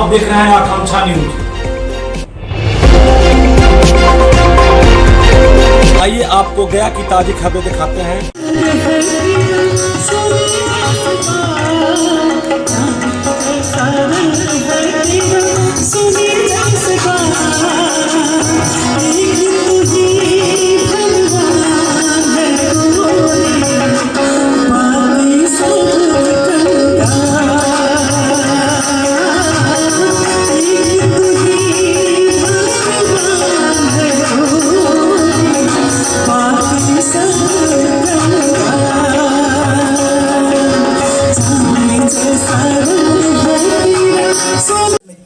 आप देख रहे हैं आकांक्षा न्यूज। आइए आपको गया की ताजी खबरें दिखाते हैं।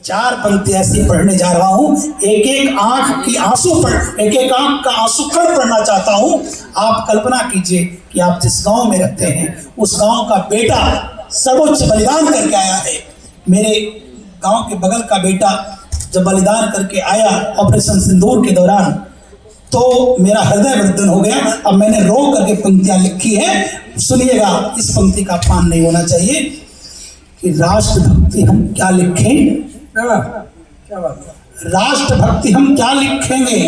चार पंक्ति ऐसी पढ़ने जा रहा हूँ। एक एक आंख की आंसू पढ़ एक एक आंख का आंसू कण पढ़ना चाहता हूँ। आप कल्पना कीजिए कि आप जिस गांव में रहते हैं उस गांव का बेटा सर्वोच्च बलिदान करके आया है। मेरे गांव के बगल का बेटा जब बलिदान करके आया ऑपरेशन सिंदूर के दौरान, तो मेरा हृदय वर्धन हो गया। अब मैंने रो करके पंक्तियां लिखी है, सुनिएगा। इस पंक्ति का अपमान नहीं होना चाहिए कि राष्ट्रभक्ति हम क्या लिखें, क्या बात है, राष्ट्रभक्ति हम क्या लिखेंगे,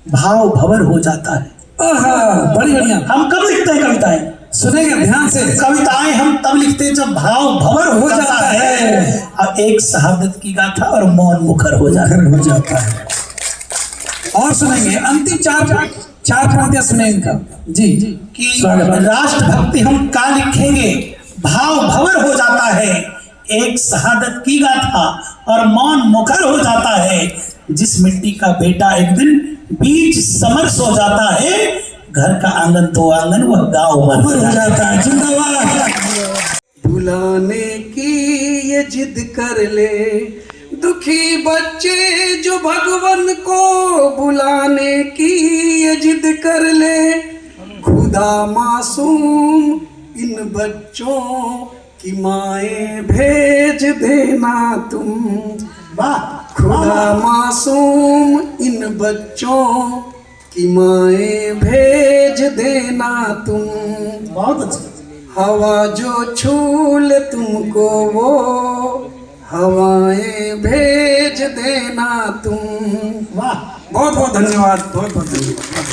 भाव भंवर हो जाता है। बड़ी बढ़िया। हम कब लिखते हैं कविताएं? सुनेंगे ध्यान से। कविताएं हम तब लिखते हैं जब भाव भंवर हो जाता है। अब एक शहादत की गाथा और मौन मुखर हो जाता है। और सुनेंगे अंतिम चार पंक्तियां सुने इनका जी कि राष्ट्रभक्ति हम क्या लिखेंगे, भाव भंवर हो जाता है। एक शहादत की गाथा और मौन मुखर हो जाता है। जिस मिट्टी का बेटा एक दिन बीच समरस हो जाता है, घर का आंगन तो आंगन वह गांव भर हो जाता है। जिंदाबाद। बुलाने की ये जिद कर ले दुखी बच्चे जो भगवान को बुलाने की ये जिद कर ले, खुदा मासूम इन बच्चों की माएं भेज देना तुम। खुदा मासूम इन बच्चों की माएं भेज देना तुम। बहुत अच्छा। हवा जो छूले तुमको वो हवाएं भेज देना तुम। वाह, बहुत बहुत धन्यवाद, बहुत बहुत धन्यवाद।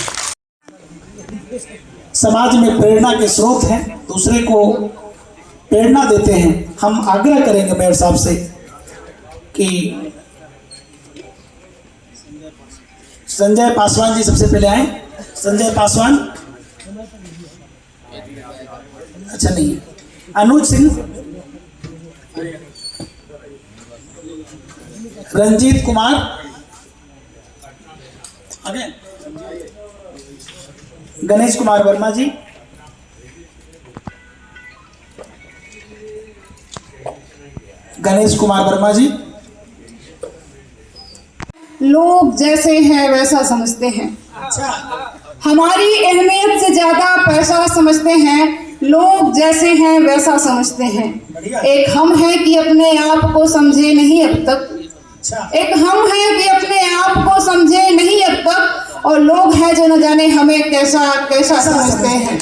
समाज में प्रेरणा के स्रोत हैं, दूसरे को प्रेरणा देते हैं। हम आग्रह करेंगे मेयर साहब से कि संजय पासवान जी सबसे पहले आए। संजय पासवान, अच्छा नहीं है। अनुज सिंह, रंजीत कुमार, आगे गणेश कुमार वर्मा जी, गणेश कुमार वर्मा जी। लोग जैसे हैं वैसा समझते हैं। हमारी अहमियत से ज्यादा पैसा समझते हैं। लोग जैसे हैं वैसा समझते हैं। एक हम हैं कि अपने आप को समझे नहीं अब तक। एक हम हैं कि अपने आप को समझे नहीं अब तक, और लोग हैं जो न जाने हमें कैसा कैसा समझते हैं।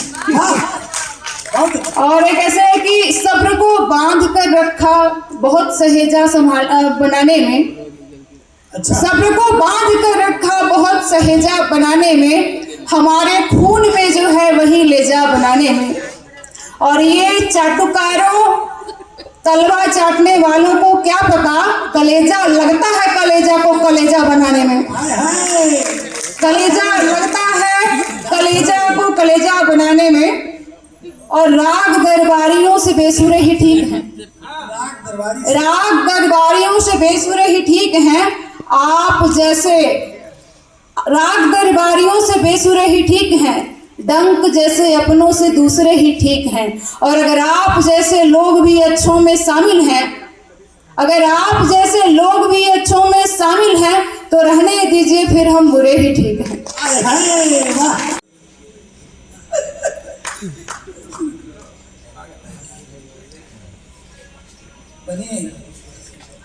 और एक ऐसे है कि सब्र को बांध कर रखा बहुत सहेजा बनाने में। सब्र को बांध कर रखा बहुत सहेजा बनाने में, हमारे खून में जो है वही ले जा बनाने में। और ये चाटुकारों तलवा चाटने वालों को क्या पता, कलेजा लगता है कलेजा को कलेजा बनाने में। कलेजा लगता है कलेजा को कलेजा बनाने में। और राग दरबारियों से बेसुरे ही ठीक हैं। राग दरबारियों से बेसुरे ही ठीक हैं। आप जैसे राग दरबारियों से बेसुरे ही ठीक हैं। डंक जैसे अपनों से दूसरे ही ठीक हैं। और अगर आप जैसे लोग भी अच्छों में शामिल हैं, अगर आप जैसे लोग भी अच्छों में शामिल हैं, तो रहने दीजिए फिर हम बुरे ही ठीक हैं।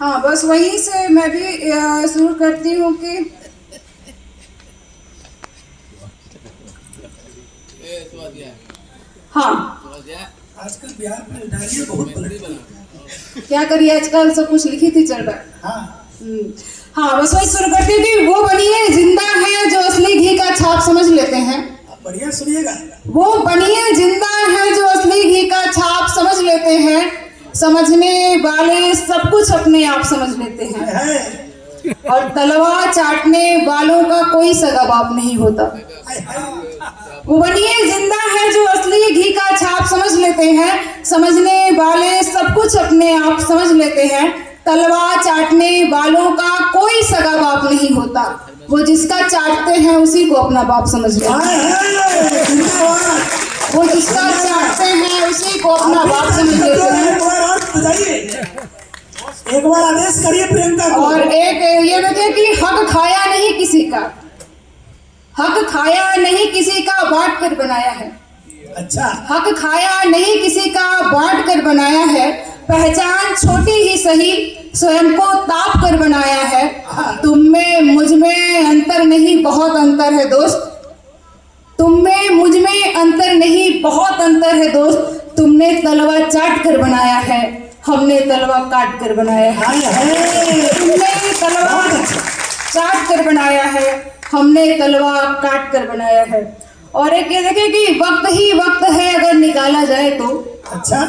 हाँ, बस वहीं से मैं भी शुरू करती हूँ कि हाँ, आजकल बिहार में डायरिया बहुत बन रही है। क्या करिए, आजकल सब कुछ लिखित ही चल रहा है। हाँ, हाँ बस वही शुरू करती हूँ कि वो बनिए जिंदा है जो असली घी का छाप समझ लेते हैं। बढ़िया सुनिएगा। वो बनिए जिंदा है जो असली घी का छाप समझ लेते हैं, समझने वाले सब कुछ अपने आप समझ लेते हैं, है। और तलवार चाटने वालों का कोई सगा बाप नहीं होता। वो बनिए जिंदा है जो असली घी का छाप समझ लेते हैं, समझने वाले सब कुछ अपने आप समझ लेते हैं, तलवार चाटने वालों का कोई सगा बाप नहीं होता। वो जिसका चाटते हैं उसी को अपना बाप समझ लेते हैं। वो जिसका चाटते हैं उसी को अपना बाप समझ लेते हैं। एक बार आदेश करिए प्रियंका को। और एक ये देखिए कि हक खाया नहीं किसी का, हक खाया नहीं किसी का बांट कर बनाया है। अच्छा। हक खाया नहीं किसी का बांट कर बनाया है, पहचान छोटी ही सही स्वयं को ताप कर बनाया है। तुम में मुझ में अंतर नहीं बहुत अंतर है दोस्त, तुम में मुझ में अंतर नहीं बहुत अंतर है दोस्त। तुमने तलवा चाट कर बनाया है, हमने तलवा काट कर बनाया है। तुमने तलवा चाट कर बनाया है, हमने तलवा काट कर बनाया है। और एक ये देखे कि वक्त ही वक्त है अगर निकाला जाए तो। अच्छा।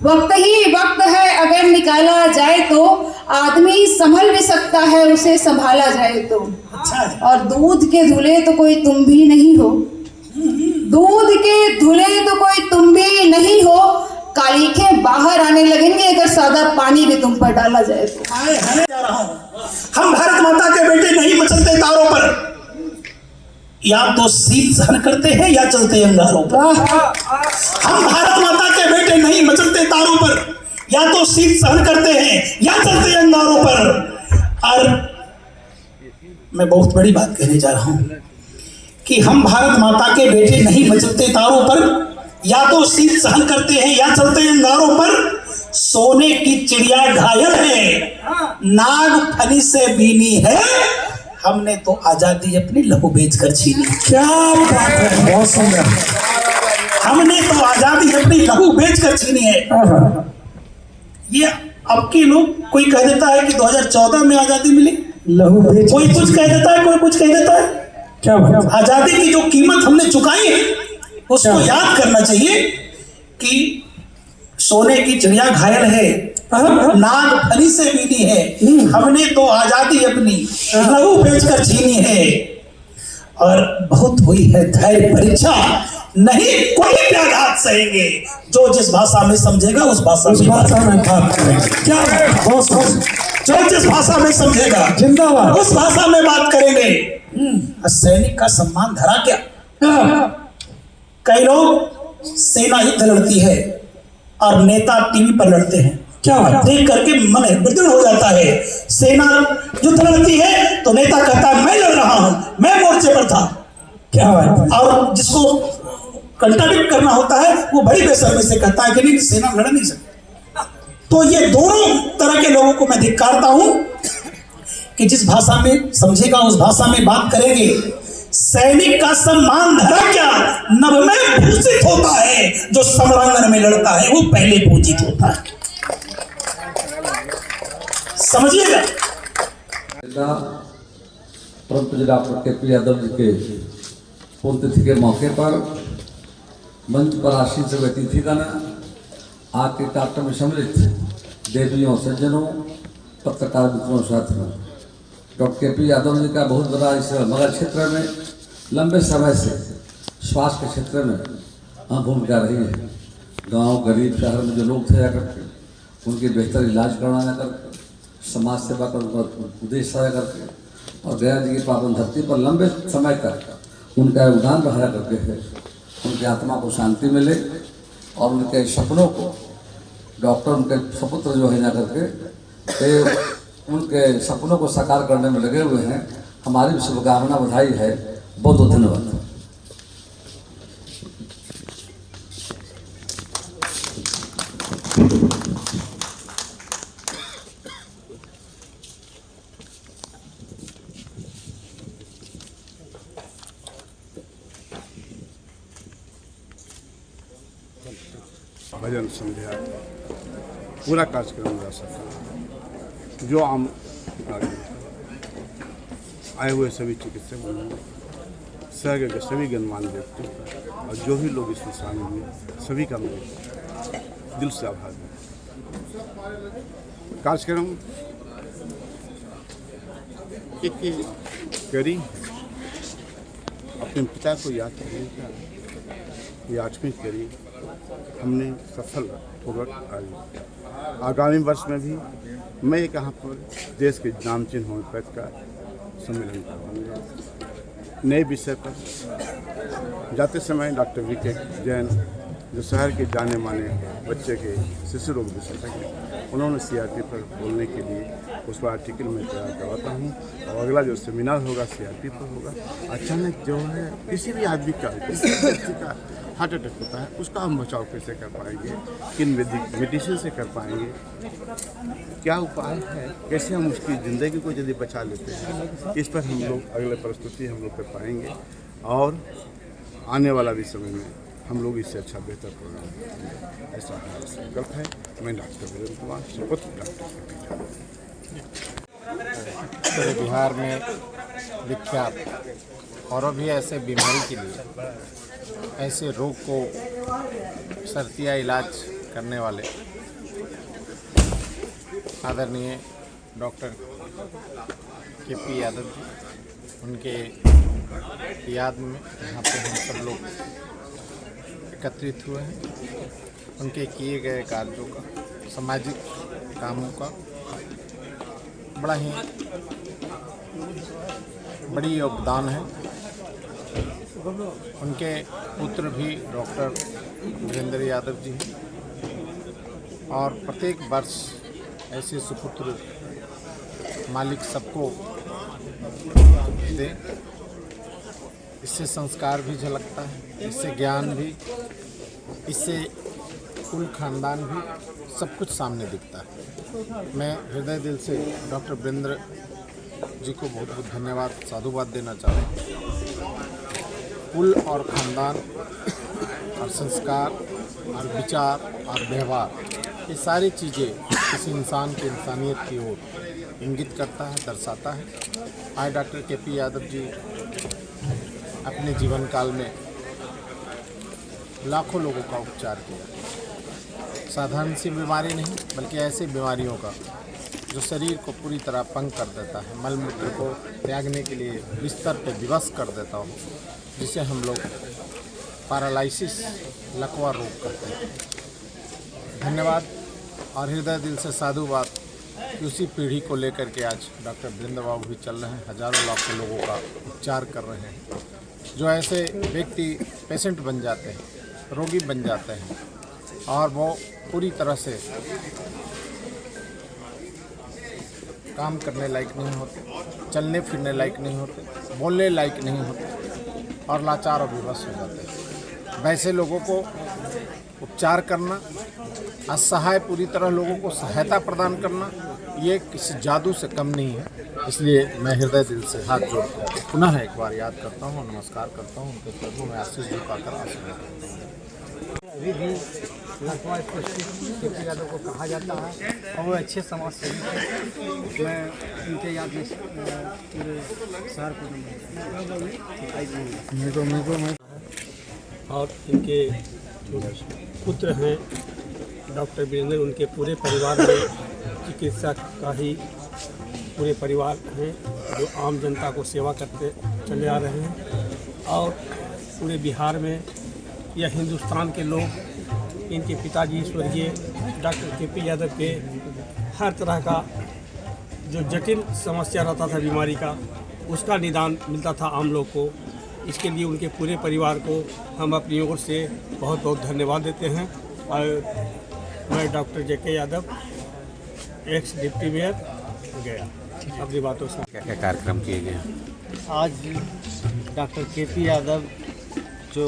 वक्त ही वक्त है अगर निकाला जाए तो, आदमी संभल भी सकता है उसे संभाला जाए तो। अच्छा। और दूध के धुले तो कोई तुम भी नहीं हो, दूध के धुले तो कोई तुम भी नहीं हो, कालीखे बाहर आने लगेंगे अगर सादा पानी भी तुम पर डाला जाए तो। जा रहा हूं। हम भारत माता के बेटे नहीं मचलते तारों पर, या तो शीत सहन करते हैं या चलते अंगारों पर। हम भारत माता के बेटे नहीं मचलते तारों पर, या तो शीत सहन करते हैं या चलते अंगारों पर। और मैं बहुत बड़ी बात कहने जा रहा हूं कि हम भारत माता के बेटे नहीं मचलते तारों पर, या तो शीत सहन करते हैं या चलते अंगारों पर। सोने की चिड़िया घायल है, नाग फनी से बीनी है, हमने तो आजादी अपनी लहू बेच कर छीनी। क्या बात है, बहुत सुंदर। हमने तो आजादी अपनी लहू बेच कर छीनी है। ये अब के लोग, कोई कह देता है कि 2014 में आजादी मिली, लहू बेच, कोई कुछ कह देता है, कोई कुछ कह देता है। क्या बात। आजादी की जो कीमत हमने चुकाई है उसको याद करना चाहिए कि सोने की चिड़िया घायल है, नाग फनी से बीनी है, हमने तो आजादी अपनी लहू बेचकर छीनी है। और बहुत हुई है धैर्य परीक्षा, नहीं कोई भी आघात सहेंगे, जो जिस भाषा में समझेगा उस भाषा में बात करेंगे। क्या बहुत, जो जिस भाषा में समझेगा जिंदाबाद उस भाषा में बात करेंगे। सैनिक का सम्मान धरा क्या? कई लोग सेना युद्ध लड़ती है और नेता टीवी पर लड़ते हैं, क्या देख करके मन विदृढ़ हो जाता है। सेना युद्ध लड़ती है तो नेता कहता है मैं लड़ रहा हूं, मैं मोर्चे पर था। क्या बात। और जिसको कंट्राडिक्ट करना होता है वो बड़ी बेशर्मी से कहता है कि नहीं, सेना लड़ नहीं सकती। तो ये दोनों तरह के लोगों को मैं धिक्कारता हूं कि जिस भाषा में समझेगा उस भाषा में बात करेंगे। सैनिक का सम्मान धरा क्या? नभ में भूषित होता है, जो समरांगन में लड़ता है वो पहले पूजित होता है। समझिएगा। परम पूज्य डॉक्टर के.पी. यादव जी के पुण्यतिथि के मौके पर मंच पर आसीन से अतिथिगण, आपके कार्यक्रम में सम्मिलित देवियों, सज्जनों, पत्रकार मित्रों, साथियों, डॉक्टर के.पी. यादव जी का बहुत बड़ा इस मगध क्षेत्र में लंबे समय से स्वास्थ्य के क्षेत्र में अहम भूमिका रही है। गांव, गरीब, शहर में जो लोग थे करके उनके बेहतर इलाज करवाया करके, समाज सेवा का उद्देश्य आया करके, और गया जी की पावन धरती पर लंबे समय तक उनका योगदान रहा करके है। उनकी आत्मा को शांति मिले और उनके सपनों को डॉक्टर, उनके सपुत्र जो है ना करके उनके सपनों को साकार करने में लगे हुए हैं। हमारी भी शुभकामना, बधाई है। बहुत बहुत धन्यवाद। भजन संध्या पूरा कार्यक्रम रह सका जो आम आए हुए सभी चिकित्सक बंधुओं, शहर के सभी गणमान्य व्यक्तियों का और जो भी लोग इसमें शामिल हुए सभी का मैं दिल से आभार हूँ। कार्यक्रम एक करी अपने पिता को याद करने का ये 8वीं करी हमने सफलपूर्वक आयोजित। आगामी वर्ष में भी मैं यहाँ पर देश के नामचीन होम्योपैथ का सम्मेलन करूँगा। नए विषय पर जाते समय डॉक्टर वी.के. जैन जो शहर के जाने माने बच्चे के शिशु रोग विशेषज्ञ हैं, उन्होंने CRP पर बोलने के लिए उस पर आर्टिकल में तैयार करवाता हूँ और अगला जो सेमिनार होगा CRP पर होगा। अचानक जो है किसी भी आदमी का, किसी भी व्यक्ति का हार्ट अटैक होता है, उसका हम बचाव कैसे कर पाएंगे, किन मेडिसिन से कर पाएंगे, क्या उपाय है, कैसे हम उसकी ज़िंदगी को यदि बचा लेते हैं, इस पर हम लोग अगले प्रस्तुति हम लोग कर पाएंगे और आने वाला भी समय में हम लोग इससे अच्छा बेहतर प्रोग्राम करेंगे। ऐसा हमारा संकल्प है। मैं डॉक्टर वीरेंद्र कुमार, शपथ डॉक्टर। पूरे बिहार में विख्यात और भी ऐसे बीमारी के लिए, ऐसे रोग को शर्तिया इलाज करने वाले आदरणीय डॉक्टर के.पी. यादव जी, उनके याद में यहाँ पे हम सब लोग एकत्रित हुए हैं। उनके किए गए कार्यों का, सामाजिक कामों का बड़ा ही बड़ी योगदान है। उनके पुत्र भी डॉक्टर वीरेंद्र यादव जी हैं और प्रत्येक वर्ष ऐसे सुपुत्र मालिक सबको दे। इससे संस्कार भी झलकता है, इससे ज्ञान भी, इससे कुल खानदान भी, सब कुछ सामने दिखता है। मैं हृदय दिल से डॉक्टर वीरेंद्र जी को बहुत बहुत धन्यवाद, साधुवाद देना चाहता हूँ। कुल और खानदान और संस्कार और विचार और व्यवहार, ये सारी चीज़ें किसी इंसान की इंसानियत की ओर इंगित करता है, दर्शाता है। आज डॉक्टर के.पी. यादव जी अपने जीवन काल में लाखों लोगों का उपचार किया। साधारण सी बीमारी नहीं, बल्कि ऐसी बीमारियों का जो शरीर को पूरी तरह पंग कर देता है, मल मूत्र को त्यागने के लिए बिस्तर पे विवश कर देता हो, जिसे हम लोग पैरालिसिस, लकवा रोग कहते हैं। धन्यवाद और हृदय दिल से साधुवाद कि उसी पीढ़ी को लेकर के आज डॉक्टर वीरेंद्र बाबू भी चल रहे हैं, हजारों लाखों लोगों का उपचार कर रहे हैं। जो ऐसे व्यक्ति पेशेंट बन जाते हैं, रोगी बन जाते हैं और वो पूरी तरह से काम करने लायक नहीं होते, चलने फिरने लायक नहीं होते, बोलने लायक नहीं होते और लाचार और विवश हो जाते हैं। वैसे लोगों को उपचार करना, असहाय पूरी तरह लोगों को सहायता प्रदान करना, ये किसी जादू से कम नहीं है। इसलिए मैं हृदय दिल से हाथ जोड़कर पुनः एक बार याद करता हूँ, नमस्कार करता हूँ, उनके चरणों में आशीष झुकाकर आशीर्वाद करता हूँ। अभी भी लकवा के.पी. यादव को कहा जाता है और वो अच्छे समाज सेवी थे। मैं उनके याद में पूरे शहर को और इनके जो पुत्र हैं डॉक्टर वीरेंद्र, उनके पूरे परिवार में चिकित्सक का ही पूरे परिवार हैं जो आम जनता को सेवा करते चले आ रहे हैं। और पूरे बिहार में या हिंदुस्तान के लोग इनके पिताजी स्वर्गीय डॉक्टर के.पी. यादव के हर तरह का जो जटिल समस्या रहता था बीमारी का, उसका निदान मिलता था आम लोग को। इसके लिए उनके पूरे परिवार को हम अपनी ओर से बहुत बहुत धन्यवाद देते हैं। और मैं doctor JK. Yadav, x deputy mayor गया, अपनी बातों से। क्या क्या कार्यक्रम किए गए? आज डॉक्टर के.पी. यादव जो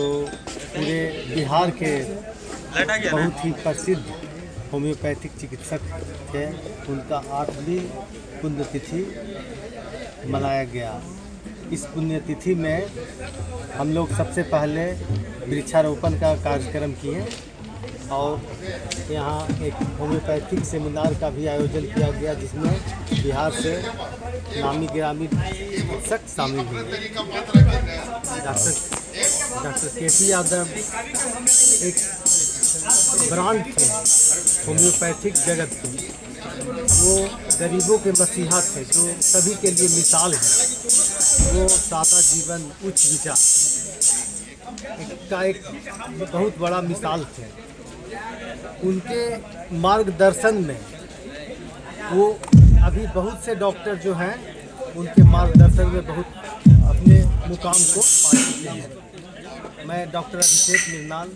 पूरे बिहार के बहुत ही प्रसिद्ध होम्योपैथिक चिकित्सक थे, उनका 8वीं पुण्यतिथि मनाया गया। इस पुण्यतिथि में हम लोग सबसे पहले वृक्षारोपण का कार्यक्रम किए और यहाँ एक होम्योपैथिक सेमिनार का भी आयोजन किया गया, जिसमें बिहार से नामी गिरामी चिकित्सक शामिल हुए। Doctor KP. यादव एक ब्रांड थे होम्योपैथिक जगत के। वो गरीबों के मसीहा थे, जो सभी के लिए मिसाल है। वो सादा जीवन, उच्च विचार का एक बहुत बड़ा मिसाल थे। उनके मार्गदर्शन में वो अभी बहुत से डॉक्टर जो हैं, उनके मार्गदर्शन में बहुत अपने मुकाम को पा चुके हैं। मैं डॉक्टर अभिषेक मृणाल